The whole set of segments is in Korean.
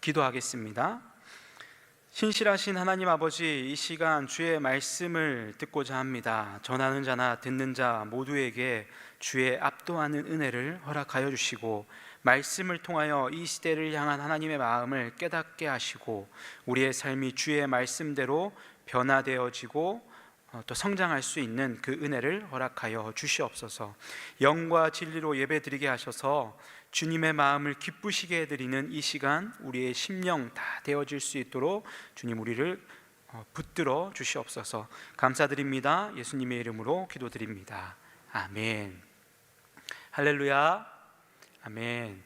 기도하겠습니다. 신실하신 하나님 아버지, 이 시간 주의 말씀을 듣고자 합니다. 전하는 자나 듣는 자 모두에게 주의 압도하는 은혜를 허락하여 주시고, 말씀을 통하여 이 시대를 향한 하나님의 마음을 깨닫게 하시고, 우리의 삶이 주의 말씀대로 변화되어지고 또 성장할 수 있는 그 은혜를 허락하여 주시옵소서. 영과 진리로 예배드리게 하셔서 주님의 마음을 기쁘시게 해드리는 이 시간, 우리의 심령 다 되어질 수 있도록 주님 우리를 붙들어 주시옵소서. 감사드립니다. 예수님의 이름으로 기도드립니다. 아멘. 할렐루야. 아멘.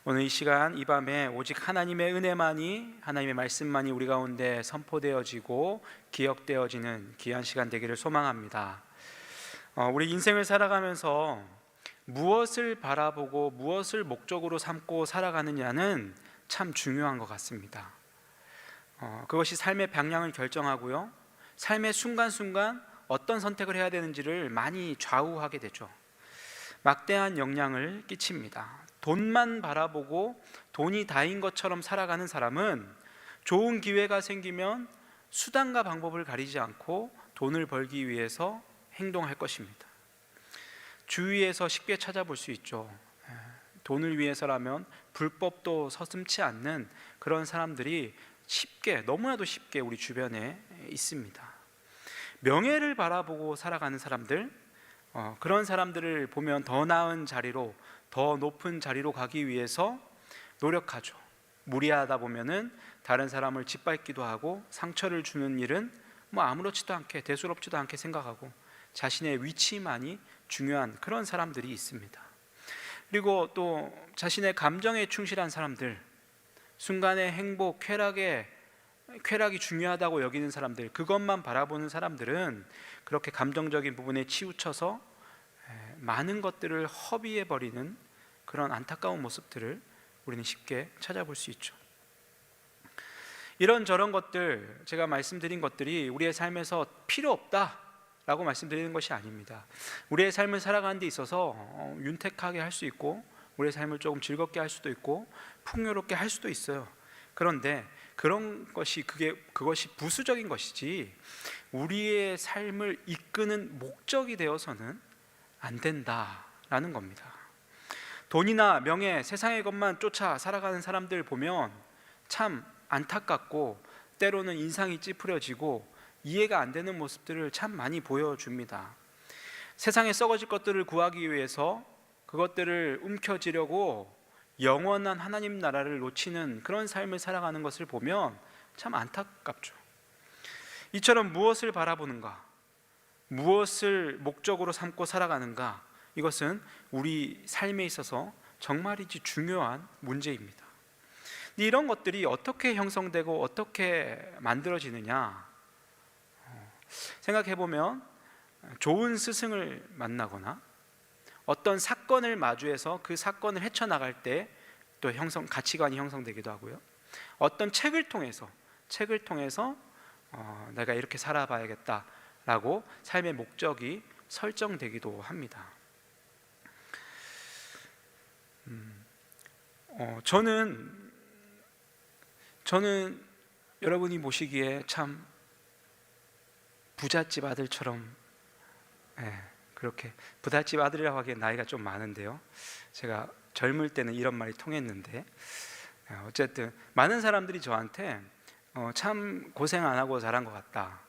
오늘 이 시간, 이 밤에 오직 하나님의 은혜만이, 하나님의 말씀만이 우리 가운데 선포되어지고 기억되어지는 귀한 시간 되기를 소망합니다. 우리 인생을 살아가면서 무엇을 바라보고 무엇을 목적으로 삼고 살아가느냐는 참 중요한 것 같습니다. 그것이 삶의 방향을 결정하고요, 삶의 순간순간 어떤 선택을 해야 되는지를 많이 좌우하게 되죠. 막대한 영향을 끼칩니다. 돈만 바라보고 돈이 다인 것처럼 살아가는 사람은 좋은 기회가 생기면 수단과 방법을 가리지 않고 돈을 벌기 위해서 행동할 것입니다. 주위에서 쉽게 찾아볼 수 있죠. 돈을 위해서라면 불법도 서슴지 않는 그런 사람들이 쉽게, 너무나도 쉽게 우리 주변에 있습니다. 명예를 바라보고 살아가는 사람들, 그런 사람들을 보면 더 나은 자리로, 더 높은 자리로 가기 위해서 노력하죠. 무리하다 보면은 다른 사람을 짓밟기도 하고, 상처를 주는 일은 아무렇지도 않게, 대수롭지도 않게 생각하고 자신의 위치만이 중요한 그런 사람들이 있습니다. 그리고 또 자신의 감정에 충실한 사람들, 순간의 행복, 쾌락이 중요하다고 여기는 사람들, 그것만 바라보는 사람들은 그렇게 감정적인 부분에 치우쳐서 많은 것들을 허비해버리는 그런 안타까운 모습들을 우리는 쉽게 찾아볼 수 있죠. 이런저런 것들, 제가 말씀드린 것들이 우리의 삶에서 필요 없다라고 말씀드리는 것이 아닙니다. 우리의 삶을 살아가는 데 있어서 윤택하게 할 수 있고, 우리의 삶을 조금 즐겁게 할 수도 있고 풍요롭게 할 수도 있어요. 그런데 그것이 부수적인 것이지 우리의 삶을 이끄는 목적이 되어서는 안 된다라는 겁니다. 돈이나 명예, 세상의 것만 쫓아 살아가는 사람들 보면 참 안타깝고, 때로는 인상이 찌푸려지고 이해가 안 되는 모습들을 참 많이 보여줍니다. 세상에 썩어질 것들을 구하기 위해서 그것들을 움켜쥐려고 영원한 하나님 나라를 놓치는 그런 삶을 살아가는 것을 보면 참 안타깝죠. 이처럼 무엇을 바라보는가, 무엇을 목적으로 삼고 살아가는가, 이것은 우리 삶에 있어서 정말이지 중요한 문제입니다. 이런 것들이 어떻게 형성되고 어떻게 만들어지느냐 생각해보면, 좋은 스승을 만나거나 어떤 사건을 마주해서 그 사건을 헤쳐나갈 때 또 가치관이 형성되기도 하고요, 어떤 책을 통해서 내가 이렇게 살아봐야겠다라고 삶의 목적이 설정되기도 합니다. 저는 여러분이 보시기에 참 부잣집 아들처럼, 그렇게 부잣집 아들이라고 하기엔 나이가 좀 많은데요, 제가 젊을 때는 이런 말이 통했는데, 어쨌든 많은 사람들이 저한테 참 고생 안 하고 자란 것 같다,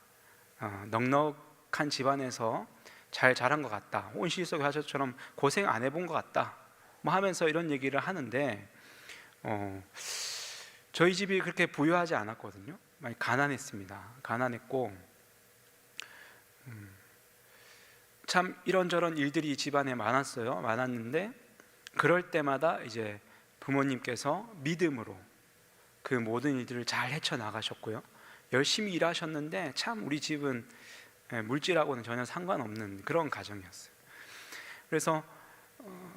넉넉한 집안에서 잘 자란 것 같다, 온실속 화초처럼 고생 안 해본 것 같다 하면서 이런 얘기를 하는데, 저희 집이 그렇게 부유하지 않았거든요. 많이 가난했습니다. 가난했고 참 이런저런 일들이 집안에 많았는데, 그럴 때마다 이제 부모님께서 믿음으로 그 모든 일들을 잘 헤쳐나가셨고요, 열심히 일하셨는데 참 우리 집은 물질하고는 전혀 상관없는 그런 가정이었어요. 그래서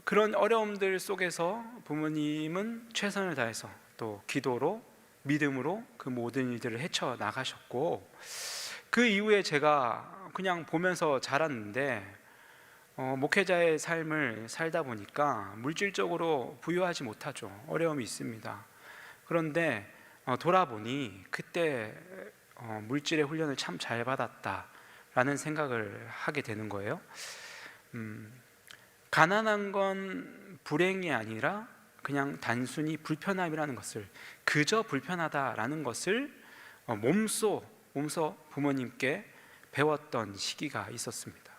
그런 어려움들 속에서 부모님은 최선을 다해서 또 기도로, 믿음으로 그 모든 일들을 헤쳐나가셨고, 그 이후에 제가 그냥 보면서 자랐는데, 목회자의 삶을 살다 보니까 물질적으로 부유하지 못하죠. 어려움이 있습니다. 그런데 돌아보니 그때 물질의 훈련을 참 잘 받았다라는 생각을 하게 되는 거예요. 가난한 건 불행이 아니라 그냥 단순히 불편함이라는 것을, 그저 불편하다라는 것을 몸소 부모님께 배웠던 시기가 있었습니다.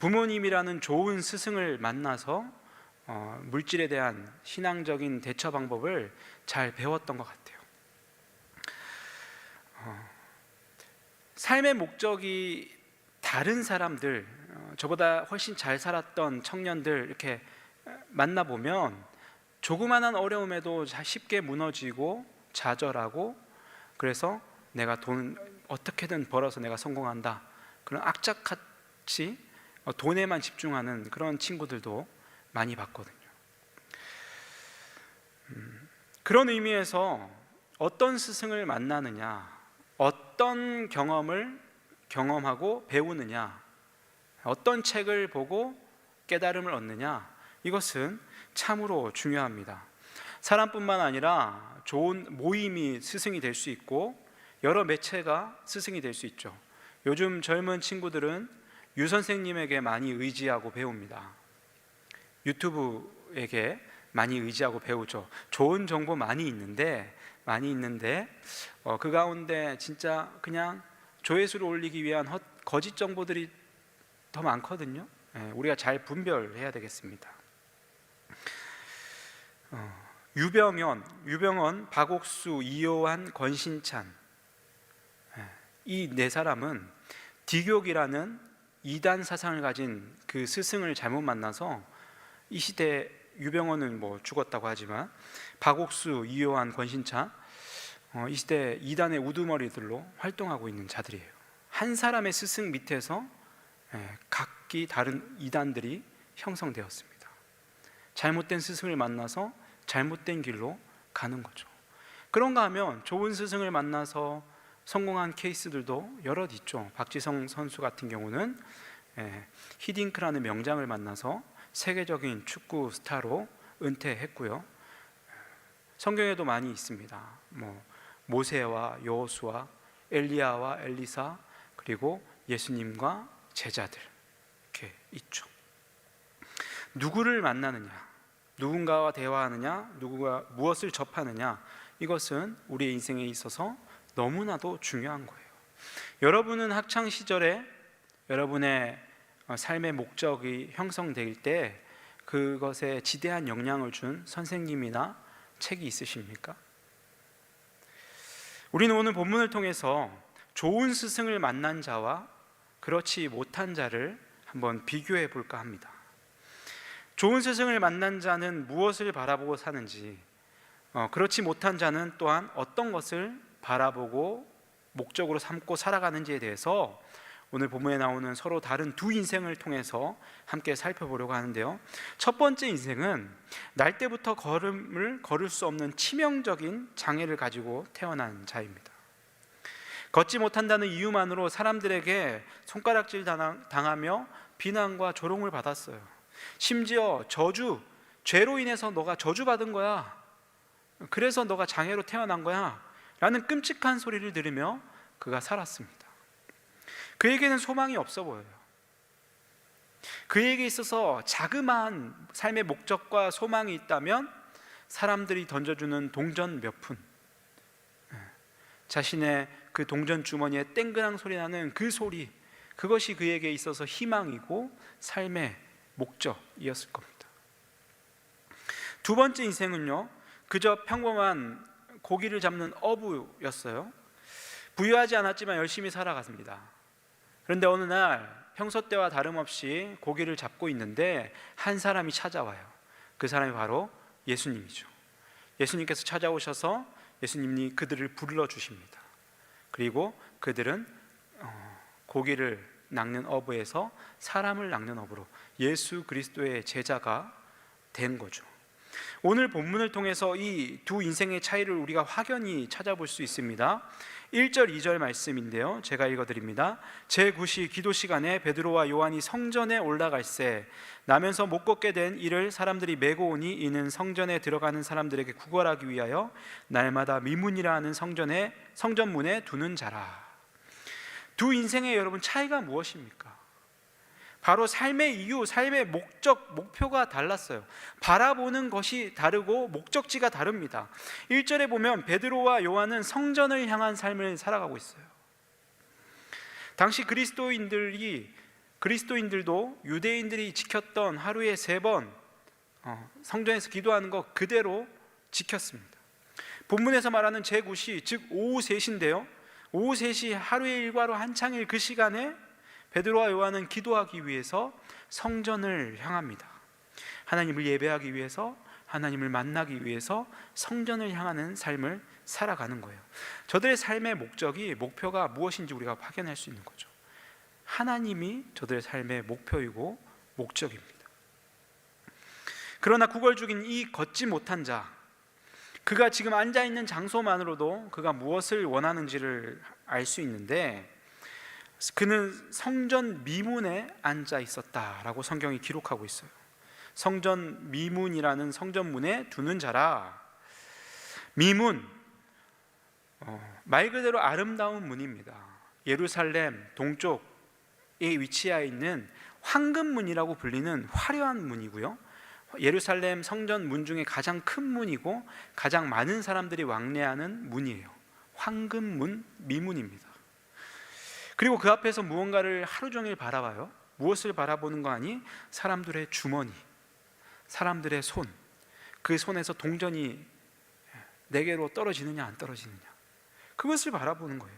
부모님이라는 좋은 스승을 만나서 물질에 대한 신앙적인 대처 방법을 잘 배웠던 것 같아요. 삶의 목적이 다른 사람들, 저보다 훨씬 잘 살았던 청년들 이렇게 만나보면 조그마한 어려움에도 쉽게 무너지고 좌절하고, 그래서 내가 돈 어떻게든 벌어서 내가 성공한다, 그런 악착같이 돈에만 집중하는 그런 친구들도 많이 봤거든요. 그런 의미에서 어떤 스승을 만나느냐, 어떤 경험을 경험하고 배우느냐, 어떤 책을 보고 깨달음을 얻느냐, 이것은 참으로 중요합니다. 사람뿐만 아니라 좋은 모임이 스승이 될 수 있고 여러 매체가 스승이 될 수 있죠. 요즘 젊은 친구들은 유 선생님에게 많이 의지하고 배웁니다. 유튜브에게 많이 의지하고 배우죠. 좋은 정보 많이 있는데 그 가운데 진짜 그냥 조회수를 올리기 위한 거짓 정보들이 더 많거든요. 우리가 잘 분별해야 되겠습니다. 유병원, 박옥수, 이요한, 권신찬, 이 네 사람은 디교기라는 이단 사상을 가진 그 스승을 잘못 만나서, 이 시대 유병원은 죽었다고 하지만 박옥수, 이요한, 권신찬, 이 시대 이단의 우두머리들로 활동하고 있는 자들이에요. 한 사람의 스승 밑에서 각기 다른 이단들이 형성되었습니다. 잘못된 스승을 만나서 잘못된 길로 가는 거죠. 그런가 하면 좋은 스승을 만나서 성공한 케이스들도 여럿 있죠. 박지성 선수 같은 경우는 히딩크라는 명장을 만나서 세계적인 축구 스타로 은퇴했고요. 성경에도 많이 있습니다. 모세와 여호수아, 엘리야와 엘리사, 그리고 예수님과 제자들, 이렇게 있죠. 누구를 만나느냐, 누군가와 대화하느냐, 누구가 무엇을 접하느냐, 이것은 우리의 인생에 있어서 너무나도 중요한 거예요. 여러분은 학창 시절에 여러분의 삶의 목적이 형성될 때 그것에 지대한 영향을 준 선생님이나 책이 있으십니까? 우리는 오늘 본문을 통해서 좋은 스승을 만난 자와 그렇지 못한 자를 한번 비교해 볼까 합니다. 좋은 스승을 만난 자는 무엇을 바라보고 사는지, 그렇지 못한 자는 또한 어떤 것을 바라보고 목적으로 삼고 살아가는지에 대해서 오늘 본문에 나오는 서로 다른 두 인생을 통해서 함께 살펴보려고 하는데요. 첫 번째 인생은 날 때부터 걸음을 걸을 수 없는 치명적인 장애를 가지고 태어난 자입니다. 걷지 못한다는 이유만으로 사람들에게 손가락질 당하며 비난과 조롱을 받았어요. 심지어 죄로 인해서 너가 저주받은 거야, 그래서 너가 장애로 태어난 거야 라는 끔찍한 소리를 들으며 그가 살았습니다. 그에게는 소망이 없어 보여요. 그에게 있어서 자그마한 삶의 목적과 소망이 있다면 사람들이 던져주는 동전 몇 푼, 자신의 그 동전 주머니에 땡그랑 소리 나는 그 소리, 그것이 그에게 있어서 희망이고 삶의 목적이었을 겁니다. 두 번째 인생은요, 그저 평범한 고기를 잡는 어부였어요. 부유하지 않았지만 열심히 살아갔습니다. 그런데 어느 날 평소 때와 다름없이 고기를 잡고 있는데 한 사람이 찾아와요. 그 사람이 바로 예수님이죠. 예수님께서 찾아오셔서 예수님이 그들을 불러주십니다. 그리고 그들은 고기를 낚는 어부에서 사람을 낚는 어부로 예수 그리스도의 제자가 된 거죠. 오늘 본문을 통해서 이 두 인생의 차이를 우리가 확연히 찾아볼 수 있습니다. 1절 2절 말씀인데요, 제가 읽어드립니다. 제9시 기도 시간에 베드로와 요한이 성전에 올라갈새 나면서 못 걷게 된 이를 사람들이 메고 오니 이는 성전에 들어가는 사람들에게 구걸하기 위하여 날마다 미문이라 하는 성전문에 두는 자라. 두 인생의 여러분 차이가 무엇입니까? 바로 삶의 이유, 삶의 목적, 목표가 달랐어요. 바라보는 것이 다르고 목적지가 다릅니다. 1절에 보면 베드로와 요한은 성전을 향한 삶을 살아가고 있어요. 당시 그리스도인들도 유대인들이 지켰던 하루에 3번 성전에서 기도하는 것 그대로 지켰습니다. 본문에서 말하는 제9시, 즉 오후 3시인데요, 오후 3시 하루의 일과로 한창일 그 시간에 베드로와 요한은 기도하기 위해서 성전을 향합니다. 하나님을 예배하기 위해서, 하나님을 만나기 위해서 성전을 향하는 삶을 살아가는 거예요. 저들의 삶의 목표가 무엇인지 우리가 확인할 수 있는 거죠. 하나님이 저들의 삶의 목표이고 목적입니다. 그러나 구걸 중인 이 걷지 못한 자, 그가 지금 앉아있는 장소만으로도 그가 무엇을 원하는지를 알 수 있는데, 그는 성전 미문에 앉아 있었다라고 성경이 기록하고 있어요. 성전 미문이라는 성전문에 두는 자라. 미문, 말 그대로 아름다운 문입니다. 예루살렘 동쪽에 위치해 있는 황금문이라고 불리는 화려한 문이고요, 예루살렘 성전 문 중에 가장 큰 문이고 가장 많은 사람들이 왕래하는 문이에요. 황금문, 미문입니다. 그리고 그 앞에서 무언가를 하루 종일 바라봐요. 무엇을 바라보는 거 아니? 사람들의 주머니, 사람들의 손, 그 손에서 동전이 내게로 떨어지느냐 안 떨어지느냐, 그것을 바라보는 거예요.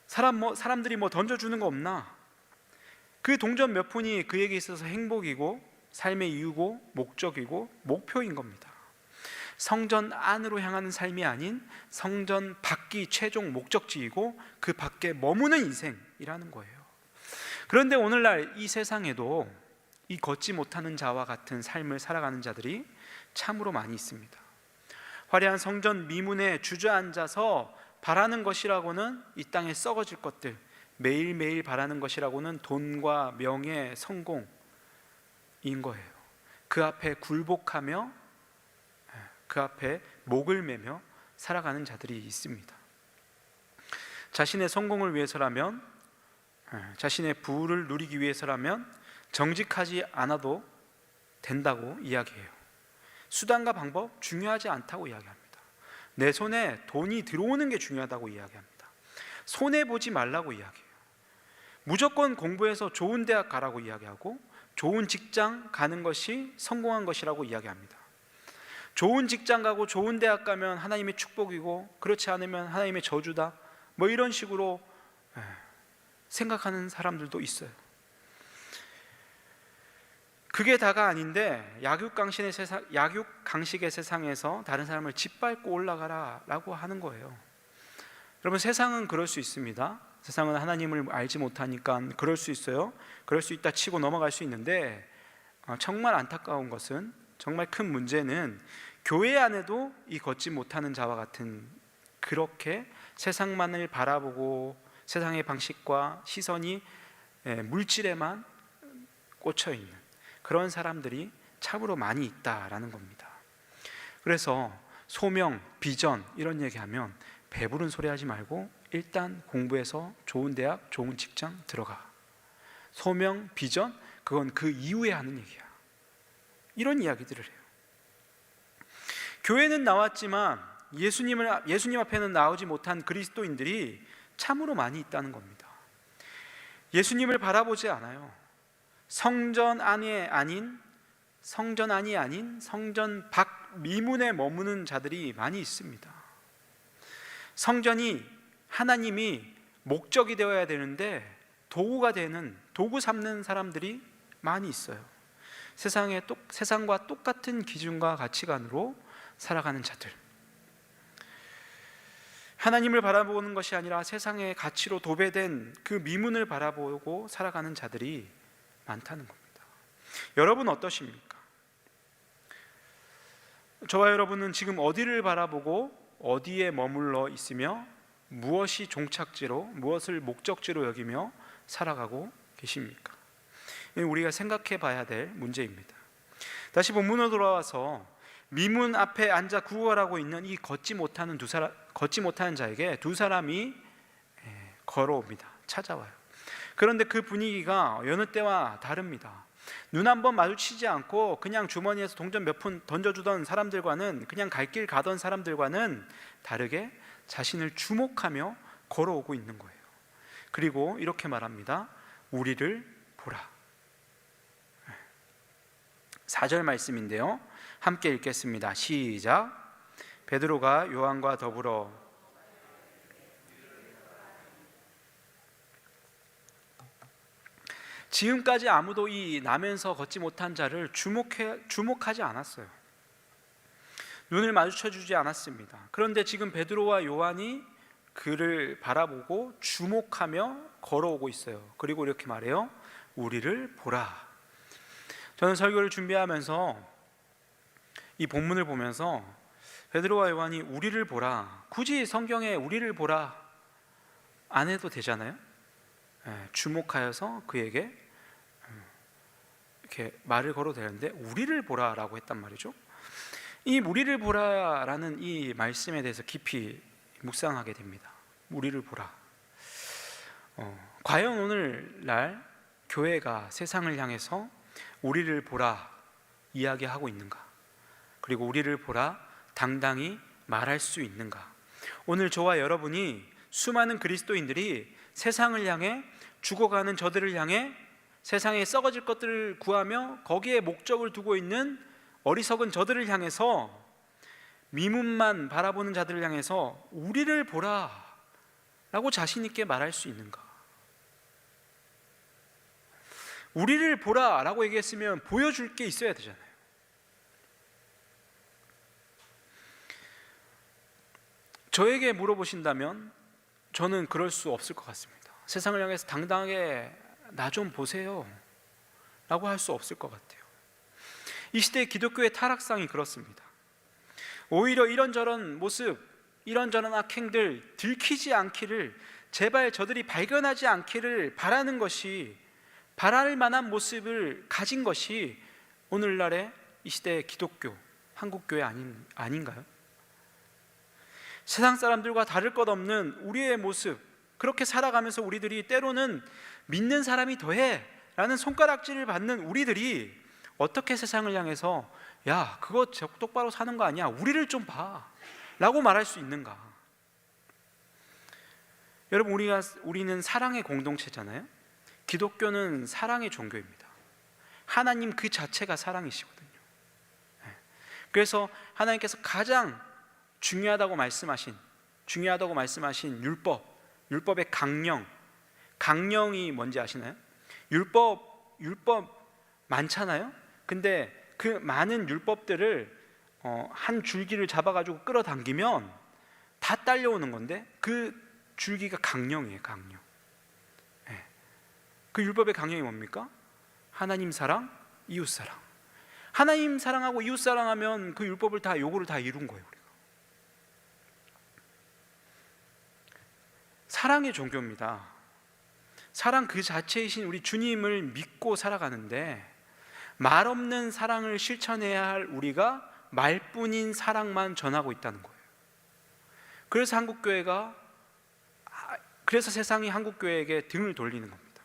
사람들이 뭐 던져주는 거 없나? 그 동전 몇 푼이 그에게 있어서 행복이고 삶의 이유고 목적이고 목표인 겁니다. 성전 안으로 향하는 삶이 아닌 성전 밖이 최종 목적지이고 그 밖에 머무는 인생이라는 거예요. 그런데 오늘날 이 세상에도 이 걷지 못하는 자와 같은 삶을 살아가는 자들이 참으로 많이 있습니다. 화려한 성전 미문에 주저앉아서 바라는 것이라고는 이 땅에 썩어질 것들, 매일매일 바라는 것이라고는 돈과 명예, 성공인 거예요. 그 앞에 굴복하며 그 앞에 목을 매며 살아가는 자들이 있습니다. 자신의 성공을 위해서라면, 자신의 부를 누리기 위해서라면 정직하지 않아도 된다고 이야기해요. 수단과 방법 중요하지 않다고 이야기합니다. 내 손에 돈이 들어오는 게 중요하다고 이야기합니다. 손해보지 말라고 이야기해요. 무조건 공부해서 좋은 대학 가라고 이야기하고 좋은 직장 가는 것이 성공한 것이라고 이야기합니다. 좋은 직장 가고 좋은 대학 가면 하나님의 축복이고 그렇지 않으면 하나님의 저주다, 뭐 이런 식으로 생각하는 사람들도 있어요. 그게 다가 아닌데 약육강식의 세상에서 다른 사람을 짓밟고 올라가라 라고 하는 거예요. 여러분, 세상은 그럴 수 있습니다. 세상은 하나님을 알지 못하니까 그럴 수 있어요. 그럴 수 있다 치고 넘어갈 수 있는데, 정말 안타까운 것은, 정말 큰 문제는 교회 안에도 이 걷지 못하는 자와 같은, 그렇게 세상만을 바라보고 세상의 방식과 시선이 물질에만 꽂혀 있는 그런 사람들이 참으로 많이 있다라는 겁니다. 그래서 소명, 비전 이런 얘기하면 배부른 소리 하지 말고 일단 공부해서 좋은 대학, 좋은 직장 들어가. 소명, 비전, 그건 그 이후에 하는 얘기야. 이런 이야기들을 해요. 교회는 나왔지만 예수님 앞에는 나오지 못한 그리스도인들이 참으로 많이 있다는 겁니다. 예수님을 바라보지 않아요. 성전 안이 아닌 성전 밖 미문에 머무는 자들이 많이 있습니다. 성전이, 하나님이 목적이 되어야 되는데 도구가 되는, 도구 삼는 사람들이 많이 있어요. 세상과 똑같은 기준과 가치관으로 살아가는 자들, 하나님을 바라보는 것이 아니라 세상의 가치로 도배된 그 미문을 바라보고 살아가는 자들이 많다는 겁니다. 여러분 어떠십니까? 저와 여러분은 지금 어디를 바라보고 어디에 머물러 있으며 무엇이 종착지로, 무엇을 목적지로 여기며 살아가고 계십니까? 우리가 생각해 봐야 될 문제입니다. 다시 본문으로 돌아와서 미문 앞에 앉아 구걸하고 있는 이 걷지 못하는 자에게 두 사람이 걸어옵니다. 찾아와요. 그런데 그 분위기가 여느 때와 다릅니다. 눈 한번 마주치지 않고 그냥 주머니에서 동전 몇 푼 던져주던 사람들과는, 그냥 갈 길 가던 사람들과는 다르게 자신을 주목하며 걸어오고 있는 거예요. 그리고 이렇게 말합니다. 우리를 보라. 4절 말씀인데요, 함께 읽겠습니다. 시작. 베드로가 요한과 더불어 지금까지 아무도 이 나면서 걷지 못한 자를 주목하지 않았어요. 눈을 마주쳐주지 않았습니다. 그런데 지금 베드로와 요한이 그를 바라보고 주목하며 걸어오고 있어요. 그리고 이렇게 말해요. 우리를 보라. 저는 설교를 준비하면서 이 본문을 보면서 베드로와 요한이 우리를 보라, 굳이 성경에 우리를 보라 안 해도 되잖아요. 주목하여서 그에게 이렇게 말을 걸어도 되는데 우리를 보라라고 했단 말이죠. 이 우리를 보라라는 이 말씀에 대해서 깊이 묵상하게 됩니다. 우리를 보라. 과연 오늘날 교회가 세상을 향해서 우리를 보라 이야기하고 있는가? 그리고 우리를 보라 당당히 말할 수 있는가? 오늘 저와 여러분이, 수많은 그리스도인들이 세상을 향해, 죽어가는 저들을 향해, 세상에 썩어질 것들을 구하며 거기에 목적을 두고 있는 어리석은 저들을 향해서, 미문만 바라보는 자들을 향해서 우리를 보라 라고 자신 있게 말할 수 있는가? 우리를 보라 라고 얘기했으면 보여줄 게 있어야 되잖아요. 저에게 물어보신다면 저는 그럴 수 없을 것 같습니다. 세상을 향해서 당당하게 나 좀 보세요 라고 할 수 없을 것 같아요. 이 시대의 기독교의 타락상이 그렇습니다. 오히려 이런저런 모습, 이런저런 악행들 들키지 않기를, 제발 저들이 발견하지 않기를 바라는 것이, 바랄 만한 모습을 가진 것이 오늘날의 이 시대의 기독교, 한국교회 아닌가요? 세상 사람들과 다를 것 없는 우리의 모습, 그렇게 살아가면서 우리들이 때로는 믿는 사람이 더해 라는 손가락질을 받는 우리들이 어떻게 세상을 향해서 야, 그거 똑바로 사는 거 아니야, 우리를 좀 봐 라고 말할 수 있는가? 여러분, 우리는 사랑의 공동체잖아요. 기독교는 사랑의 종교입니다. 하나님 그 자체가 사랑이시거든요. 그래서 하나님께서 가장 중요하다고 말씀하신 율법의 강령이 뭔지 아시나요? 율법 많잖아요. 근데 그 많은 율법들을 한 줄기를 잡아가지고 끌어당기면 다 딸려오는 건데, 그 줄기가 강령이에요. 강령. 그 율법의 강령이 뭡니까? 하나님 사랑, 이웃 사랑. 하나님 사랑하고 이웃 사랑하면 그 율법을 다, 요구를 다 이룬 거예요. 우리가 사랑의 종교입니다. 사랑 그 자체이신 우리 주님을 믿고 살아가는데, 말 없는 사랑을 실천해야 할 우리가 말뿐인 사랑만 전하고 있다는 거예요. 그래서 세상이 한국교회에게 등을 돌리는 겁니다.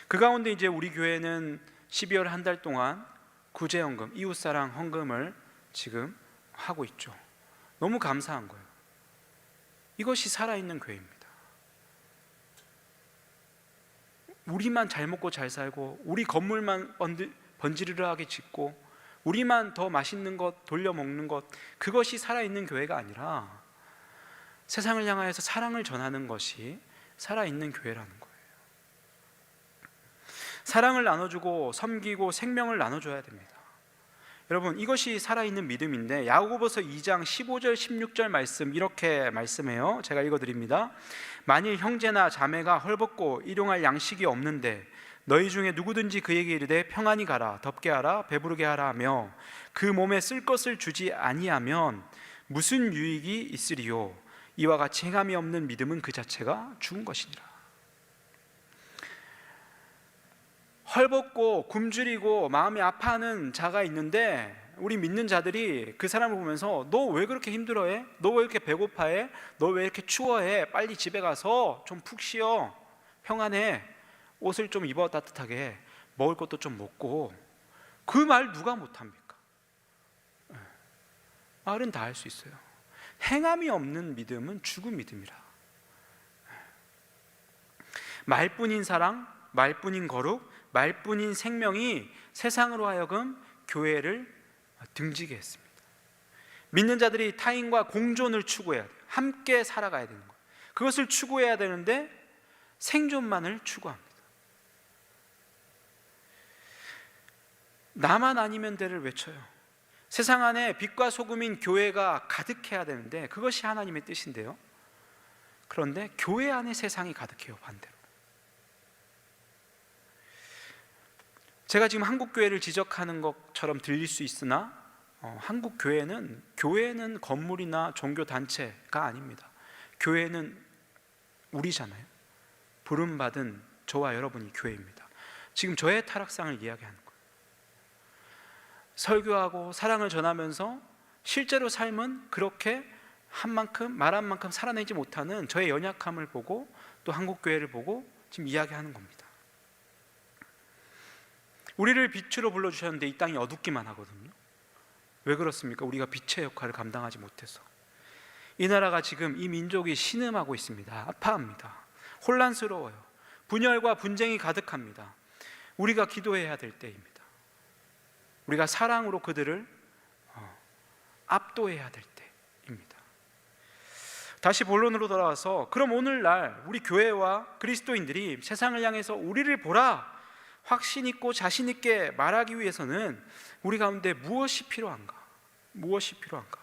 그 가운데 이제 우리 교회는 12월 한 달 동안 구제헌금, 이웃사랑 헌금을 지금 하고 있죠. 너무 감사한 거예요. 이것이 살아있는 교회입니다. 우리만 잘 먹고 잘 살고, 우리 건물만 번지르르하게 짓고, 우리만 더 맛있는 것 돌려 먹는 것, 그것이 살아있는 교회가 아니라 세상을 향하여서 사랑을 전하는 것이 살아있는 교회라는 거예요. 사랑을 나눠주고 섬기고 생명을 나눠줘야 됩니다. 여러분, 이것이 살아있는 믿음인데, 야고보서 2장 15절 16절 말씀 이렇게 말씀해요. 제가 읽어드립니다. 만일 형제나 자매가 헐벗고 일용할 양식이 없는데 너희 중에 누구든지 그에게 이르되 평안히 가라, 덥게 하라, 배부르게 하라 하며 그 몸에 쓸 것을 주지 아니하면 무슨 유익이 있으리요? 이와 같이 행함이 없는 믿음은 그 자체가 죽은 것이니라. 헐벗고 굶주리고 마음이 아파하는 자가 있는데 우리 믿는 자들이 그 사람을 보면서 너 왜 그렇게 힘들어해? 너 왜 이렇게 배고파해? 너 왜 이렇게 추워해? 빨리 집에 가서 좀 푹 쉬어, 평안해, 옷을 좀 입어 따뜻하게, 먹을 것도 좀 먹고. 그 말 누가 못합니까? 말은 다 할 수 있어요. 행함이 없는 믿음은 죽은 믿음이라. 말뿐인 사랑, 말뿐인 거룩, 말뿐인 생명이 세상으로 하여금 교회를 등지게 했습니다. 믿는 자들이 타인과 공존을 추구해야 돼요. 함께 살아가야 되는 거예요. 그것을 추구해야 되는데 생존만을 추구합니다. 나만 아니면 돼를 외쳐요. 세상 안에 빛과 소금인 교회가 가득해야 되는데 그것이 하나님의 뜻인데요. 그런데 교회 안에 세상이 가득해요, 반대로. 제가 지금 한국 교회를 지적하는 것처럼 들릴 수 있으나 한국 교회는 건물이나 종교 단체가 아닙니다. 교회는 우리잖아요. 부름받은 저와 여러분이 교회입니다. 지금 저의 타락상을 이야기하는 거예요. 설교하고 사랑을 전하면서 실제로 삶은 그렇게 한 만큼 말한 만큼 살아내지 못하는 저의 연약함을 보고 또 한국 교회를 보고 지금 이야기하는 겁니다. 우리를 빛으로 불러주셨는데 이 땅이 어둡기만 하거든요. 왜 그렇습니까? 우리가 빛의 역할을 감당하지 못해서. 이 나라가 지금, 이 민족이 신음하고 있습니다. 아파합니다. 혼란스러워요. 분열과 분쟁이 가득합니다. 우리가 기도해야 될 때입니다. 우리가 사랑으로 그들을 압도해야 될 때입니다. 다시 본론으로 돌아와서, 그럼 오늘날 우리 교회와 그리스도인들이 세상을 향해서 우리를 보라, 확신 있고 자신 있게 말하기 위해서는 우리 가운데 무엇이 필요한가? 무엇이 필요한가?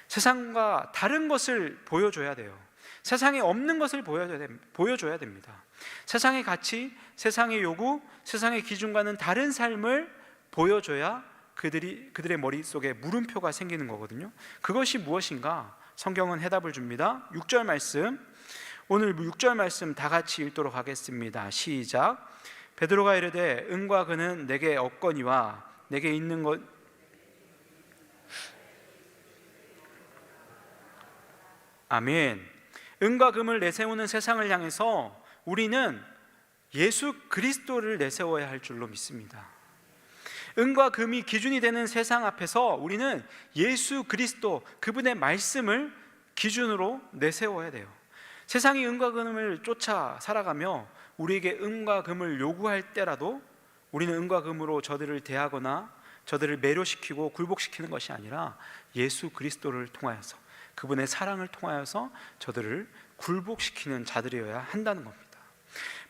세상과 다른 것을 보여줘야 돼요. 세상에 없는 것을 보여줘야 됩니다. 세상의 가치, 세상의 요구, 세상의 기준과는 다른 삶을 보여줘야 그들의 머릿속에 물음표가 생기는 거거든요. 그것이 무엇인가? 성경은 해답을 줍니다. 6절 말씀, 오늘 6절 말씀 다 같이 읽도록 하겠습니다. 시작. 베드로가 이르되 은과 금은 내게 없거니와 내게 있는 것 아멘. 은과 금을 내세우는 세상을 향해서 우리는 예수 그리스도를 내세워야 할 줄로 믿습니다. 은과 금이 기준이 되는 세상 앞에서 우리는 예수 그리스도, 그분의 말씀을 기준으로 내세워야 돼요. 세상이 은과 금을 쫓아 살아가며 우리에게 은과 금을 요구할 때라도 우리는 은과 금으로 저들을 대하거나 저들을 매료시키고 굴복시키는 것이 아니라 예수 그리스도를 통하여서, 그분의 사랑을 통하여서 저들을 굴복시키는 자들이어야 한다는 겁니다.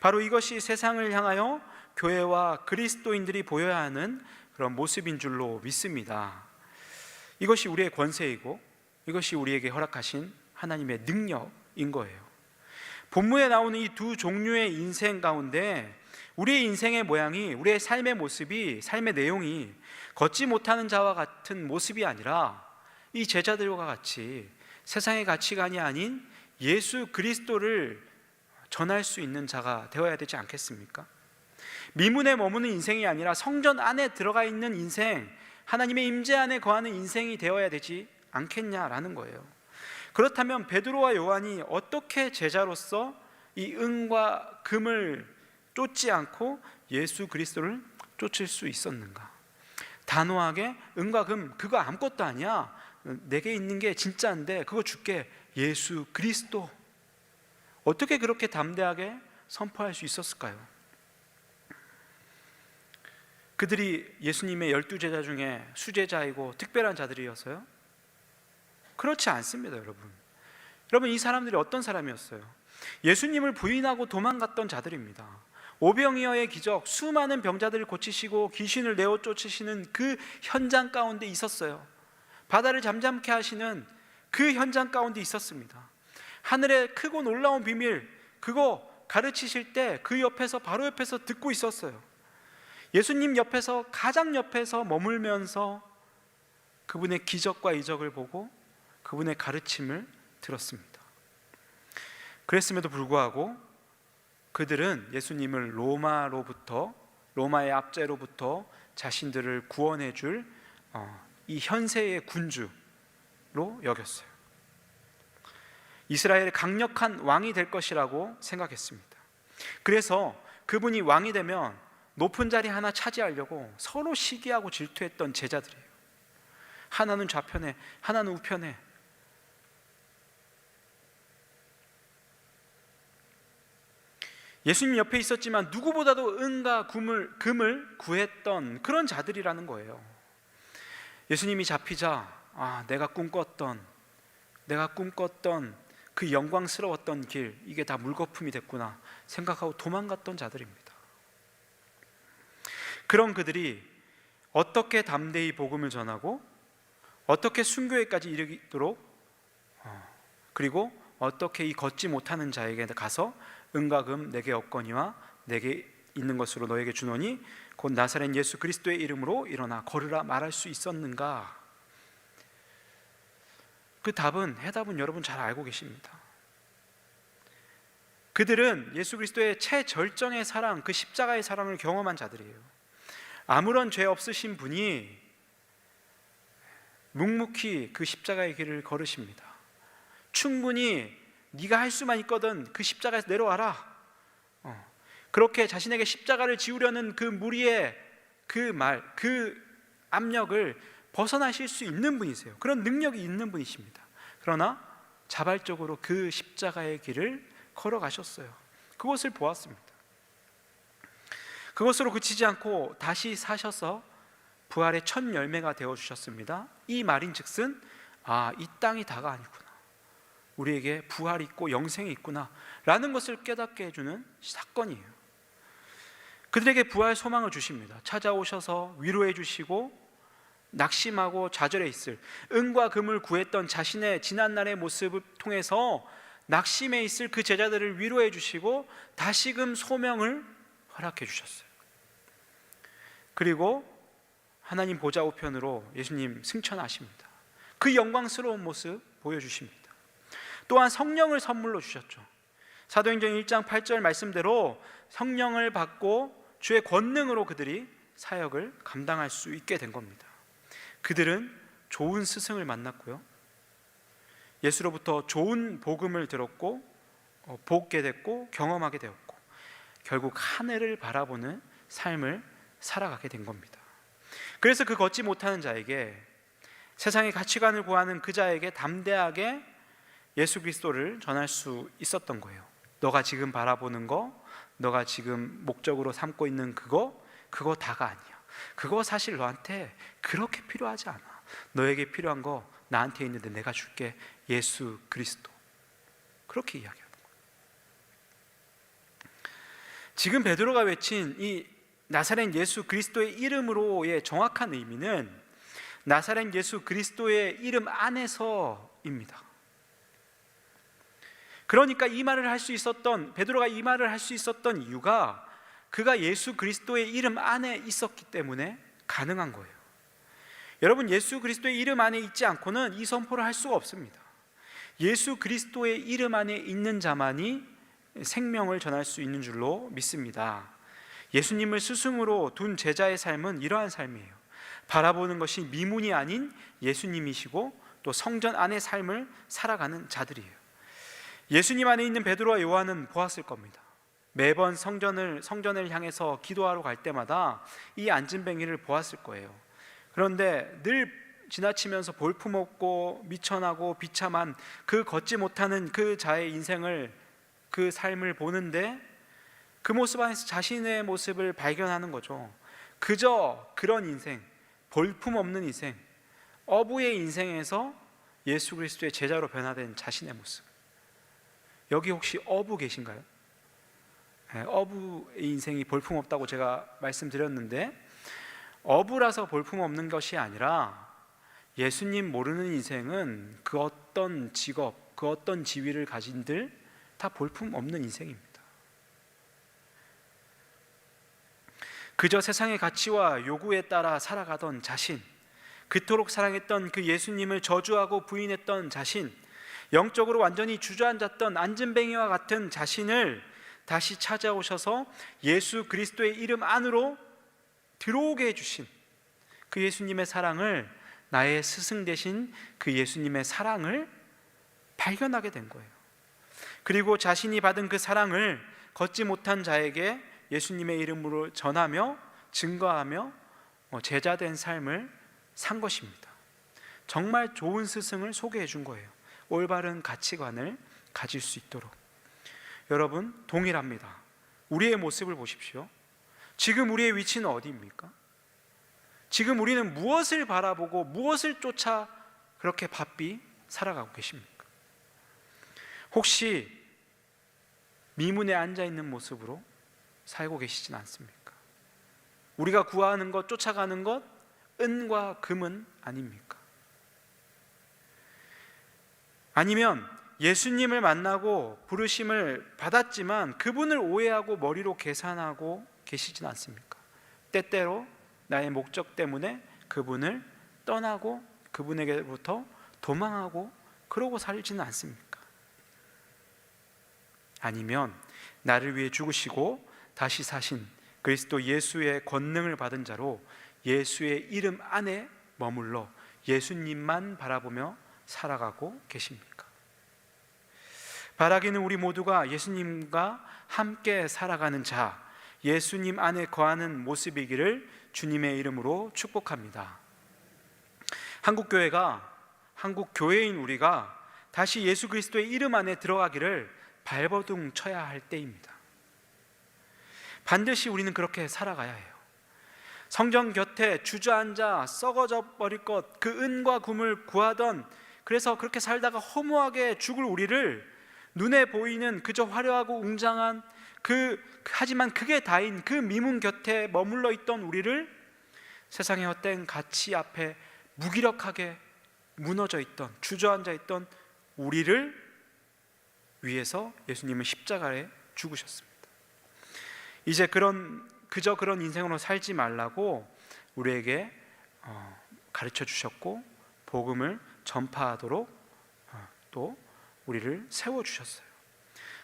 바로 이것이 세상을 향하여 교회와 그리스도인들이 보여야 하는 그런 모습인 줄로 믿습니다. 이것이 우리의 권세이고 이것이 우리에게 허락하신 하나님의 능력인 거예요. 본문에 나오는 이 두 종류의 인생 가운데 우리의 인생의 모양이, 우리의 삶의 모습이, 삶의 내용이 걷지 못하는 자와 같은 모습이 아니라 이 제자들과 같이 세상의 가치관이 아닌 예수 그리스도를 전할 수 있는 자가 되어야 되지 않겠습니까? 미문에 머무는 인생이 아니라 성전 안에 들어가 있는 인생, 하나님의 임재 안에 거하는 인생이 되어야 되지 않겠냐라는 거예요. 그렇다면 베드로와 요한이 어떻게 제자로서 이 은과 금을 쫓지 않고 예수 그리스도를 쫓을 수 있었는가? 단호하게 은과 금 그거 아무것도 아니야, 내게 있는 게 진짜인데 그거 줄게, 예수 그리스도. 어떻게 그렇게 담대하게 선포할 수 있었을까요? 그들이 예수님의 12제자 중에 수제자이고 특별한 자들이어서요? 그렇지 않습니다, 여러분. 여러분, 이 사람들이 어떤 사람이었어요? 예수님을 부인하고 도망갔던 자들입니다. 오병이어의 기적, 수많은 병자들을 고치시고 귀신을 내어 쫓으시는 그 현장 가운데 있었어요. 바다를 잠잠케 하시는 그 현장 가운데 있었습니다. 하늘의 크고 놀라운 비밀, 그거 가르치실 때 그 옆에서, 바로 옆에서 듣고 있었어요. 예수님 옆에서, 가장 옆에서 머물면서 그분의 기적과 이적을 보고 그분의 가르침을 들었습니다. 그랬음에도 불구하고 그들은 예수님을 로마의 압제로부터 자신들을 구원해 줄 이 현세의 군주로 여겼어요. 이스라엘의 강력한 왕이 될 것이라고 생각했습니다. 그래서 그분이 왕이 되면 높은 자리 하나 차지하려고 서로 시기하고 질투했던 제자들이에요. 하나는 좌편에, 하나는 우편에. 예수님 옆에 있었지만 누구보다도 은과 금을 구했던 그런 자들이라는 거예요. 예수님이 잡히자 내가 꿈꿨던 그 영광스러웠던 길, 이게 다 물거품이 됐구나 생각하고 도망갔던 자들입니다. 그런 그들이 어떻게 담대히 복음을 전하고 어떻게 순교회까지 이르도록, 그리고 어떻게 이 걷지 못하는 자에게 가서 은과 금 내게 없거니와 내게 있는 것으로 너에게 주노니 곧 나사렛 예수 그리스도의 이름으로 일어나 걸으라 말할 수 있었는가? 그 해답은 여러분 잘 알고 계십니다. 그들은 예수 그리스도의 최절정의 사랑, 그 십자가의 사랑을 경험한 자들이에요. 아무런 죄 없으신 분이 묵묵히 그 십자가의 길을 걸으십니다. 충분히 네가 할 수만 있거든 그 십자가에서 내려와라. 그렇게 자신에게 십자가를 지우려는 그 무리의 그 압력을 벗어나실 수 있는 분이세요. 그런 능력이 있는 분이십니다. 그러나 자발적으로 그 십자가의 길을 걸어가셨어요. 그것을 보았습니다. 그것으로 그치지 않고 다시 사셔서 부활의 첫 열매가 되어주셨습니다. 이 말인즉슨 이 땅이 다가 아니구나, 우리에게 부활이 있고 영생이 있구나 라는 것을 깨닫게 해주는 사건이에요. 그들에게 부활 소망을 주십니다. 찾아오셔서 위로해 주시고 낙심하고 좌절해 있을, 은과 금을 구했던 자신의 지난날의 모습을 통해서 낙심해 있을 그 제자들을 위로해 주시고 다시금 소명을 허락해 주셨어요. 그리고 하나님 보좌 우편으로 예수님 승천하십니다. 그 영광스러운 모습 보여주십니다. 또한 성령을 선물로 주셨죠. 사도행전 1장 8절 말씀대로 성령을 받고 주의 권능으로 그들이 사역을 감당할 수 있게 된 겁니다. 그들은 좋은 스승을 만났고요, 예수로부터 좋은 복음을 들었고 보게 됐고 경험하게 되었고 결국 하늘을 바라보는 삶을 살아가게 된 겁니다. 그래서 그 걷지 못하는 자에게, 세상의 가치관을 구하는 그 자에게 담대하게 예수 그리스도를 전할 수 있었던 거예요. 너가 지금 바라보는 거, 너가 지금 목적으로 삼고 있는 그거 다가 아니야. 그거 사실 너한테 그렇게 필요하지 않아. 너에게 필요한 거 나한테 있는데 내가 줄게. 예수 그리스도. 그렇게 이야기하는 거예요. 지금 베드로가 외친 이 나사렛 예수 그리스도의 이름으로의 정확한 의미는 나사렛 예수 그리스도의 이름 안에서입니다. 그러니까 이 말을 할 수 있었던, 베드로가 이 말을 할 수 있었던 이유가 그가 예수 그리스도의 이름 안에 있었기 때문에 가능한 거예요. 여러분, 예수 그리스도의 이름 안에 있지 않고는 이 선포를 할 수가 없습니다. 예수 그리스도의 이름 안에 있는 자만이 생명을 전할 수 있는 줄로 믿습니다. 예수님을 스승으로 둔 제자의 삶은 이러한 삶이에요. 바라보는 것이 미문이 아닌 예수님이시고 또 성전 안의 삶을 살아가는 자들이에요. 예수님 안에 있는 베드로와 요한은 보았을 겁니다. 매번 성전을 향해서 기도하러 갈 때마다 이 안진뱅이를 보았을 거예요. 그런데 늘 지나치면서 볼품없고 미천하고 비참한 그 걷지 못하는 그 자의 인생을, 그 삶을 보는데 그 모습 안에서 자신의 모습을 발견하는 거죠. 그저 그런 인생, 볼품없는 인생, 어부의 인생에서 예수 그리스도의 제자로 변화된 자신의 모습. 여기 혹시 어부 계신가요? 어부의 인생이 볼품없다고 제가 말씀드렸는데, 어부라서 볼품없는 것이 아니라 예수님 모르는 인생은 그 어떤 직업, 그 어떤 지위를 가진들 다 볼품없는 인생입니다. 그저 세상의 가치와 요구에 따라 살아가던 자신, 그토록 사랑했던 그 예수님을 저주하고 부인했던 자신, 영적으로 완전히 주저앉았던 안진뱅이와 같은 자신을 다시 찾아오셔서 예수 그리스도의 이름 안으로 들어오게 해주신 그 예수님의 사랑을, 나의 스승 되신 그 예수님의 사랑을 발견하게 된 거예요. 그리고 자신이 받은 그 사랑을 걷지 못한 자에게 예수님의 이름으로 전하며 증거하며 제자된 삶을 산 것입니다. 정말 좋은 스승을 소개해 준 거예요. 올바른 가치관을 가질 수 있도록. 여러분, 동일합니다. 우리의 모습을 보십시오. 지금 우리의 위치는 어디입니까? 지금 우리는 무엇을 바라보고 무엇을 쫓아 그렇게 바삐 살아가고 계십니까? 혹시 미문에 앉아있는 모습으로 살고 계시진 않습니까? 우리가 구하는 것, 쫓아가는 것, 은과 금은 아닙니까? 아니면 예수님을 만나고 부르심을 받았지만 그분을 오해하고 머리로 계산하고 계시진 않습니까? 때때로 나의 목적 때문에 그분을 떠나고 그분에게부터 도망하고 그러고 살지는 않습니까? 아니면 나를 위해 죽으시고 다시 사신 그리스도 예수의 권능을 받은 자로 예수의 이름 안에 머물러 예수님만 바라보며 살아가고 계십니까? 바라기는 우리 모두가 예수님과 함께 살아가는 자, 예수님 안에 거하는 모습이기를 주님의 이름으로 축복합니다. 한국 교회인 우리가 다시 예수 그리스도의 이름 안에 들어가기를 발버둥 쳐야 할 때입니다. 반드시 우리는 그렇게 살아가야 해요. 성전 곁에 주저앉아 썩어져 버릴 것, 그 은과 금을 구하던, 그래서 그렇게 살다가 허무하게 죽을 우리를 눈에 보이는 그저 화려하고 웅장한 하지만 그게 다인 그 미문 곁에 머물러 있던 우리를, 세상의 헛된 가치 앞에 무기력하게 무너져 있던, 주저앉아 있던 우리를 위해서 예수님은 십자가에 죽으셨습니다. 이제 그저 그런 인생으로 살지 말라고 우리에게 가르쳐 주셨고 복음을 전파하도록 또 우리를 세워주셨어요.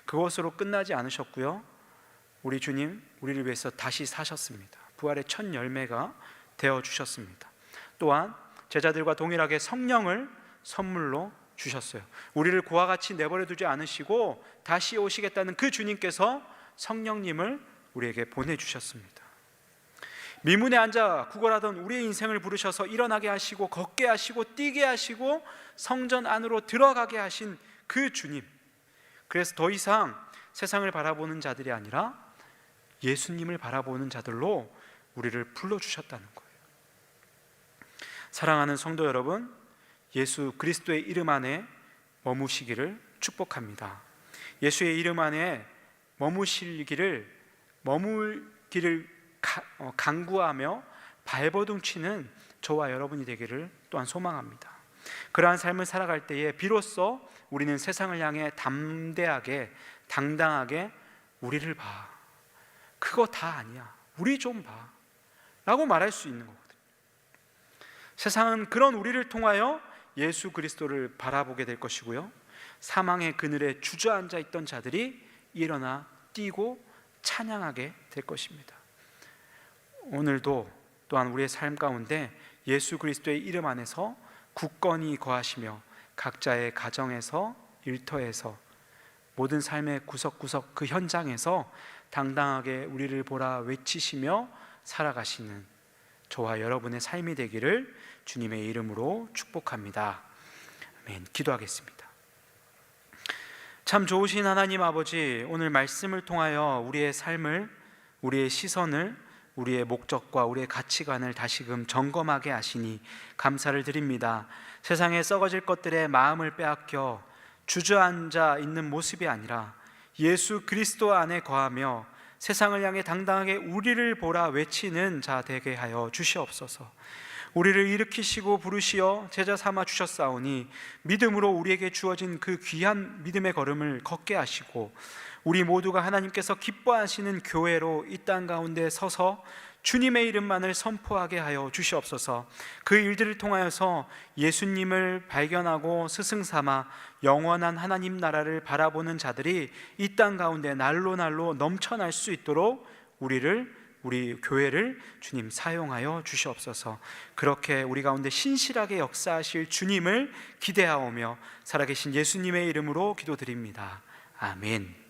그것으로 끝나지 않으셨고요, 우리 주님 우리를 위해서 다시 사셨습니다. 부활의 첫 열매가 되어주셨습니다. 또한 제자들과 동일하게 성령을 선물로 주셨어요. 우리를 그와 같이 내버려 두지 않으시고 다시 오시겠다는 그 주님께서 성령님을 우리에게 보내주셨습니다. 미문에 앉아 구걸하던 우리의 인생을 부르셔서 일어나게 하시고 걷게 하시고 뛰게 하시고 성전 안으로 들어가게 하신 그 주님, 그래서 더 이상 세상을 바라보는 자들이 아니라 예수님을 바라보는 자들로 우리를 불러주셨다는 거예요. 사랑하는 성도 여러분, 예수 그리스도의 이름 안에 머무시기를 축복합니다. 예수의 이름 안에 머물기를 간구하며 발버둥 치는 저와 여러분이 되기를 또한 소망합니다. 그러한 삶을 살아갈 때에 비로소 우리는 세상을 향해 담대하게 당당하게 우리를 봐, 그거 다 아니야, 우리 좀 봐 라고 말할 수 있는 거거든요. 세상은 그런 우리를 통하여 예수 그리스도를 바라보게 될 것이고요, 사망의 그늘에 주저앉아 있던 자들이 일어나 뛰고 찬양하게 될 것입니다. 오늘도 또한 우리의 삶 가운데 예수 그리스도의 이름 안에서 굳건히 거하시며 각자의 가정에서, 일터에서, 모든 삶의 구석구석 그 현장에서 당당하게 우리를 보라 외치시며 살아가시는 저와 여러분의 삶이 되기를 주님의 이름으로 축복합니다. 아멘. 기도하겠습니다. 참 좋으신 하나님 아버지, 오늘 말씀을 통하여 우리의 삶을, 우리의 시선을, 우리의 목적과 우리의 가치관을 다시금 점검하게 하시니 감사를 드립니다. 세상에 썩어질 것들에 마음을 빼앗겨 주저앉아 있는 모습이 아니라 예수 그리스도 안에 거하며 세상을 향해 당당하게 우리를 보라 외치는 자 되게 하여 주시옵소서. 우리를 일으키시고 부르시어 제자 삼아 주셨사오니 믿음으로 우리에게 주어진 그 귀한 믿음의 걸음을 걷게 하시고 우리 모두가 하나님께서 기뻐하시는 교회로 이 땅 가운데 서서 주님의 이름만을 선포하게 하여 주시옵소서. 그 일들을 통하여서 예수님을 발견하고 스승삼아 영원한 하나님 나라를 바라보는 자들이 이 땅 가운데 날로 날로 넘쳐날 수 있도록 우리 교회를 주님 사용하여 주시옵소서. 그렇게 우리 가운데 신실하게 역사하실 주님을 기대하오며 살아계신 예수님의 이름으로 기도드립니다. 아멘.